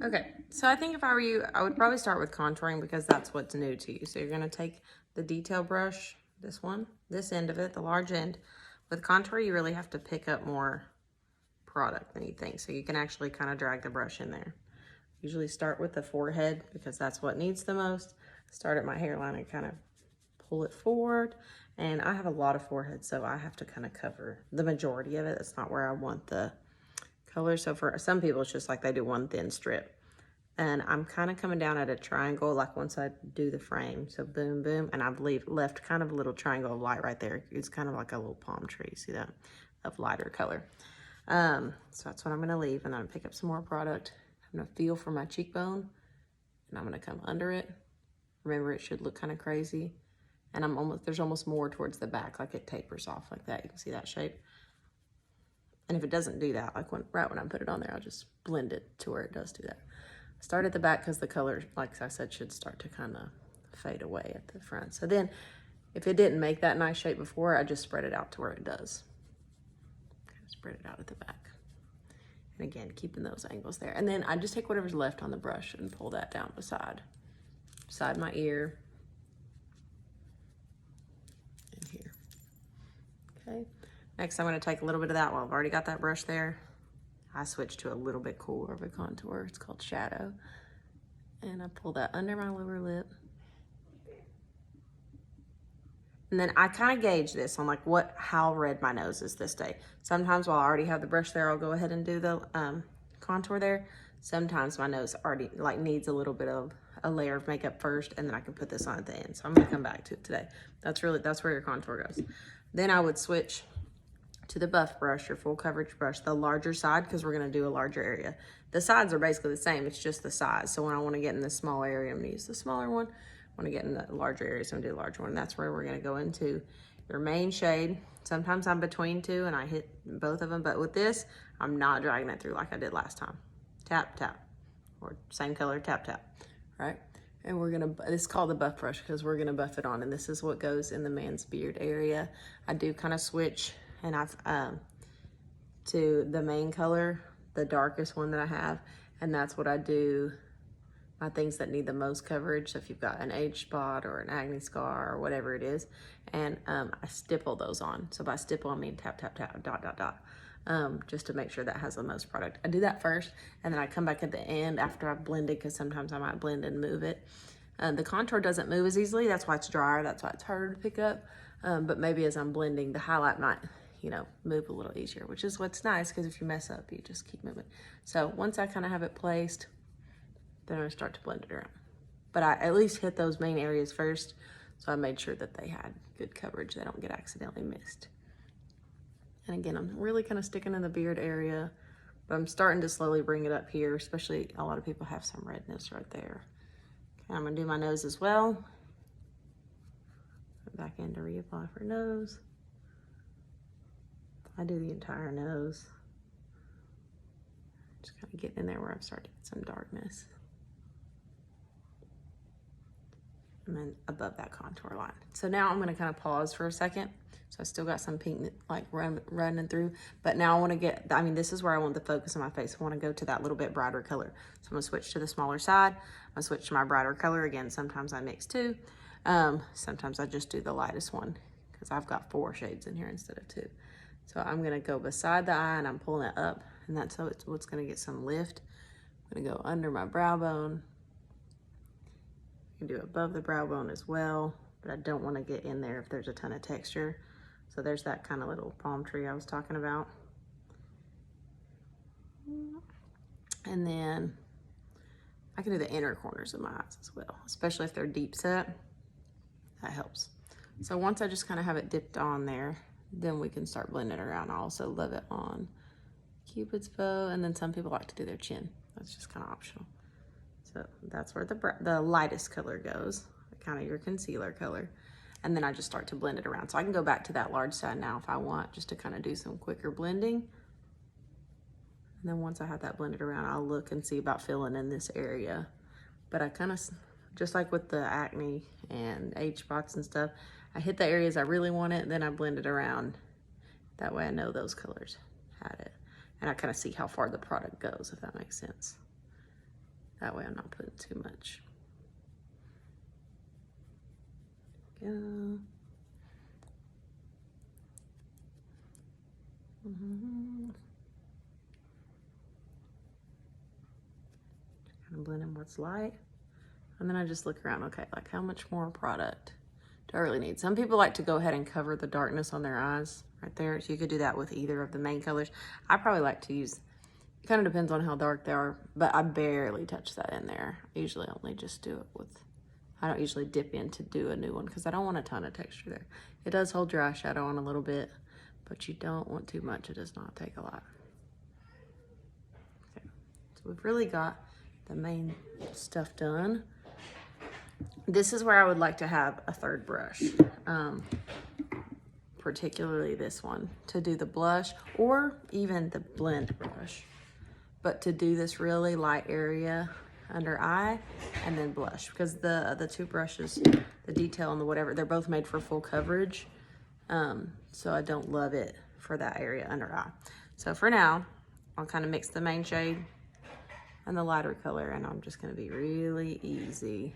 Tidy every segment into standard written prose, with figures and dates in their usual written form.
Okay, so I think if I were you, I would probably start with contouring because that's what's new to you. So you're gonna take the detail brush, this one, this end of it, the large end. With contour, you really have to pick up more product than you think. So you can actually kind of drag the brush in there. Usually start with the forehead because that's what needs the most. Start at my hairline and kind of pull it forward. And I have a lot of forehead, so I have to kind of cover the majority of it. That's not where I want the color. So for some people, it's just like they do one thin strip. And I'm kind of coming down at a triangle, like once I do the frame. So boom, boom, and I've left kind of a little triangle of light right there. It's kind of like a little palm tree, see that? Of lighter color. So that's what I'm gonna leave, and then I'm gonna pick up some more product. I'm gonna feel for my cheekbone, and I'm gonna come under it. Remember, it should look kind of crazy. And there's almost more towards the back, like it tapers off like that. You can see that shape. And if it doesn't do that, like right when I put it on there, I'll just blend it to where it does do that. Start at the back because the color, like I said, should start to kind of fade away at the front. So then if it didn't make that nice shape before, I just spread it out to where it does. Kind of spread it out at the back. And again, keeping those angles there. And then I just take whatever's left on the brush and pull that down beside my ear and here. Okay. Next, I'm going to take a little bit of that. Well, I've already got that brush there. I switched to a little bit cooler of a contour. It's called Shadow. And I pull that under my lower lip. And then I kind of gauge this on like how red my nose is this day. Sometimes while I already have the brush there, I'll go ahead and do the contour there. Sometimes my nose already like needs a little bit of a layer of makeup first, and then I can put this on at the end. So I'm gonna come back to it today. That's where your contour goes. Then I would switch to the buff brush, your full coverage brush, the larger side, because we're gonna do a larger area. The sides are basically the same, it's just the size. So when I wanna get in the small area, I'm gonna use the smaller one. When I get in the larger area, so I'm gonna do the larger one. That's where we're gonna go into your main shade. Sometimes I'm between two and I hit both of them, but with this, I'm not dragging it through like I did last time. Tap, tap, or same color, tap, tap, right? And this is called the buff brush because we're gonna buff it on, and this is what goes in the man's beard area. I do kind of switch, and I've to the main color, the darkest one that I have, and that's what I do my things that need the most coverage. So if you've got an age spot or an acne scar or whatever it is, and I stipple those on. So by stipple, I mean tap, tap, tap, dot, dot, dot, just to make sure that has the most product. I do that first, and then I come back at the end after I've blended, because sometimes I might blend and move it. The contour doesn't move as easily. That's why it's drier. That's why it's harder to pick up. But maybe as I'm blending, the highlight might, move a little easier, which is what's nice, because if you mess up, you just keep moving. So once I kind of have it placed, then I start to blend it around. But I at least hit those main areas first, so I made sure that they had good coverage. They don't get accidentally missed. And again, I'm really kind of sticking in the beard area, but I'm starting to slowly bring it up here, especially a lot of people have some redness right there. Okay, I'm gonna do my nose as well. Back in to reapply for nose. I do the entire nose. Just kind of getting in there where I'm starting to get some darkness. And then above that contour line. So now I'm gonna kind of pause for a second. So I still got some pink like running through, but now I wanna this is where I want the focus on my face. I wanna go to that little bit brighter color. So I'm gonna switch to the smaller side. I'm gonna switch to my brighter color. Again, sometimes I mix two. Sometimes I just do the lightest one because I've got 4 shades in here instead of 2. So I'm gonna go beside the eye and I'm pulling it up, and that's how what's gonna get some lift. I'm gonna go under my brow bone. You can do above the brow bone as well, but I don't want to get in there if there's a ton of texture. So there's that kind of little palm tree I was talking about. And then I can do the inner corners of my eyes as well, especially if they're deep set. That helps. So once I just kind of have it dipped on there, then we can start blending it around. I also love it on Cupid's bow, and then some people like to do their chin. That's just kind of optional. So that's where the lightest color goes, kind of your concealer color. And then I just start to blend it around. So I can go back to that large side now if I want, just to kind of do some quicker blending. And then once I have that blended around, I'll look and see about filling in this area. But I kind of, just like with the acne and age spots and stuff, I hit the areas I really want it, and then I blend it around. That way I know those colors had it. And I kind of see how far the product goes, if that makes sense. That way I'm not putting too much. Go. Kind of blend in what's light. And then I just look around, okay, like how much more product do I really need? Some people like to go ahead and cover the darkness on their eyes right there. So you could do that with either of the main colors. I probably like to use, it kind of depends on how dark they are, but I barely touch that in there. I usually only just do it with, I don't usually dip in to do a new one because I don't want a ton of texture there. It does hold your eyeshadow on a little bit, but you don't want too much. It does not take a lot. Okay, so we've really got the main stuff done. This is where I would like to have a third brush, particularly this one, to do the blush or even the blend brush. But to do this really light area under eye and then blush, because the two brushes, the detail and the whatever, they're both made for full coverage. So I don't love it for that area under eye. So for now, I'll kind of mix the main shade and the lighter color, and I'm just gonna be really easy.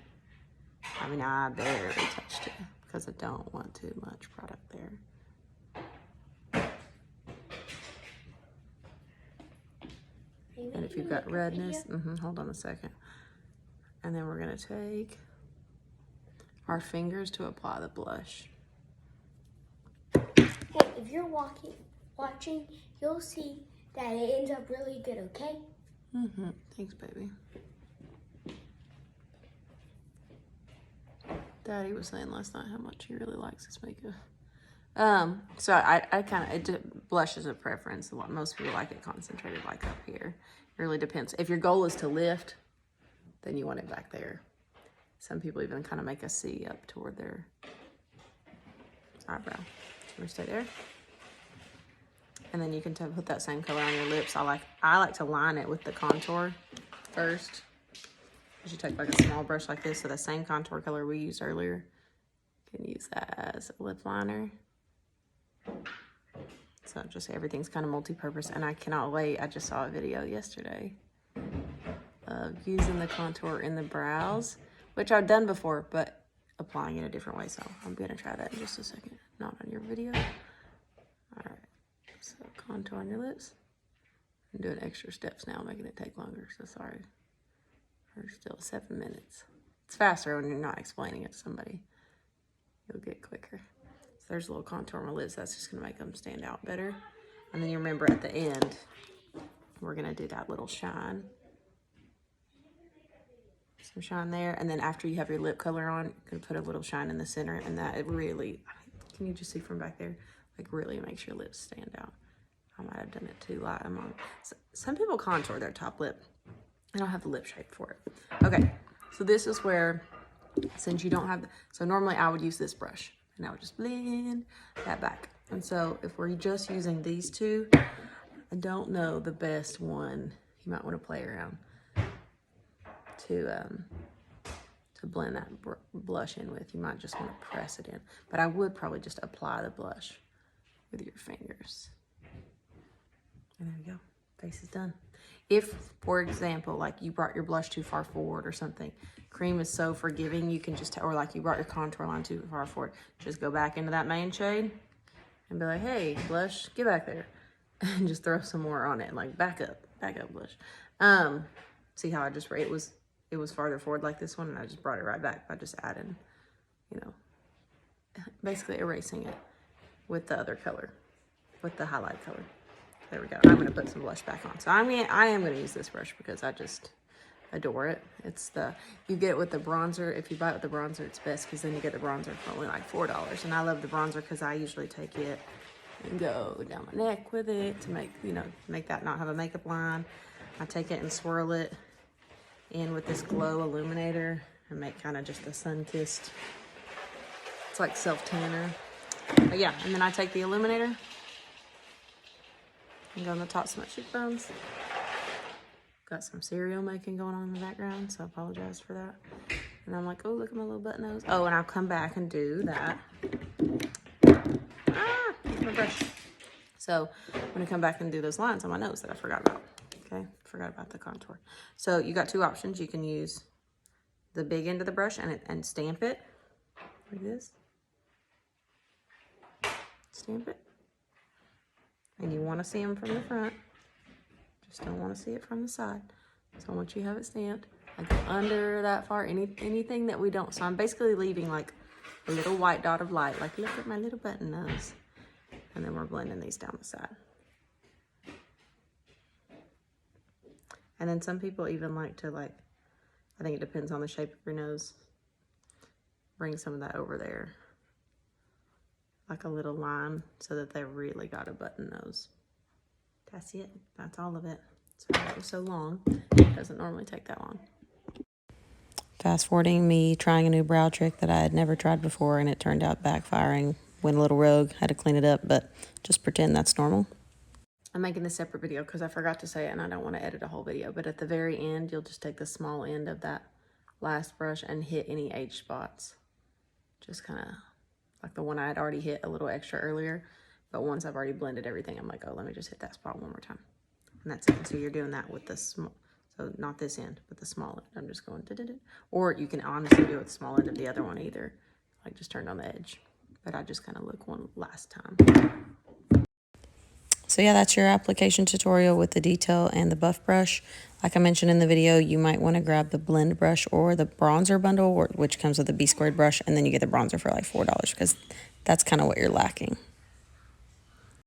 I mean, I barely touched it because I don't want too much product there. And if you've got redness, hold on a second. And then we're gonna take our fingers to apply the blush. Hey, if you're watching, you'll see that it ends up really good, okay? Thanks, baby. Daddy was saying last night how much he really likes this makeup. So I kind of, blush is a preference. Most people like it concentrated like up here. It really depends. If your goal is to lift, then you want it back there. Some people even kind of make a C up toward their eyebrow. So we stay there. And then you can put that same color on your lips. I like to line it with the contour first. You take like a small brush like this, so the same contour color we used earlier. You can use that as a lip liner. So just everything's kind of multi-purpose, and I cannot wait. I just saw a video yesterday of using the contour in the brows, which I've done before, but applying it a different way. So I'm gonna try that in just a second. Not on your video. All right, so contour on your lips. I'm doing extra steps now, making it take longer, so sorry. We're still 7 minutes. It's faster when you're not explaining it to somebody. You'll get quicker. So there's a little contour on my lips. That's just gonna make them stand out better. And then you remember at the end, we're gonna do that little shine. Some shine there. And then after you have your lip color on, you can put a little shine in the center, and that it really, can you just see from back there? Like really makes your lips stand out. I might have done it too light. Some people contour their top lip. I don't have the lip shape for it. Okay, so this is where, since you don't have, so normally I would use this brush and I would just blend that back. And so if we're just using these two, I don't know the best one you might want to play around to blend that blush in with. You might just want to press it in, but I would probably just apply the blush with your fingers. And there you go, face is done. If, for example, like you brought your blush too far forward or something, cream is so forgiving, you can just, or like you brought your contour line too far forward, just go back into that main shade and be like, hey, blush, get back there. And just throw some more on it, like back up blush. See how I just, it was farther forward like this one, and I just brought it right back by just adding, you know, basically erasing it with the other color, with the highlight color. There we go. I'm going to put some blush back on. So I am going to use this brush because I just adore it. It's you get it with the bronzer. If you buy it with the bronzer, it's best because then you get the bronzer for only like $4. And I love the bronzer because I usually take it and go down my neck with it to make, make that not have a makeup line. I take it and swirl it in with this glow illuminator and make kind of just a sun-kissed, it's like self-tanner. But yeah, and then I take the illuminator and go on the tops of my cheekbones. Got some cereal making going on in the background, so I apologize for that. And I'm like, oh, look at my little button nose. Oh, and I'll come back and do that. My brush. So I'm gonna come back and do those lines on my nose that I forgot about. Okay, forgot about the contour. So you got two options. You can use the big end of the brush and stamp it like this. Stamp it. And you want to see them from the front. Just don't want to see it from the side. So once you have it stamped, I go under that far, anything that we don't. So I'm basically leaving like a little white dot of light, like look at my little button nose. And then we're blending these down the side. And then some people even like to I think it depends on the shape of your nose. Bring some of that over there. Like a little line so that they really got a button nose. That's it. That's all of it. Sorry that was so long. It doesn't normally take that long. Fast forwarding me trying a new brow trick that I had never tried before, and it turned out backfiring. Went a little rogue. Had to clean it up, but just pretend that's normal. I'm making this separate video because I forgot to say it and I don't want to edit a whole video. But at the very end, you'll just take the small end of that last brush and hit any age spots. Just kind of like the one I had already hit a little extra earlier. But once I've already blended everything, I'm like, oh, let me just hit that spot one more time. And that's it. So you're doing that with the small, so not this end, but the small end. I'm just going da-da-da. Or you can honestly do it with the small end of the other one either. Like just turned on the edge. But I just kind of look one last time. So yeah, that's your application tutorial with the detail and the buff brush. Like I mentioned in the video, you might want to grab the blend brush or the bronzer bundle, which comes with the B squared brush, and then you get the bronzer for like $4 because that's kind of what you're lacking.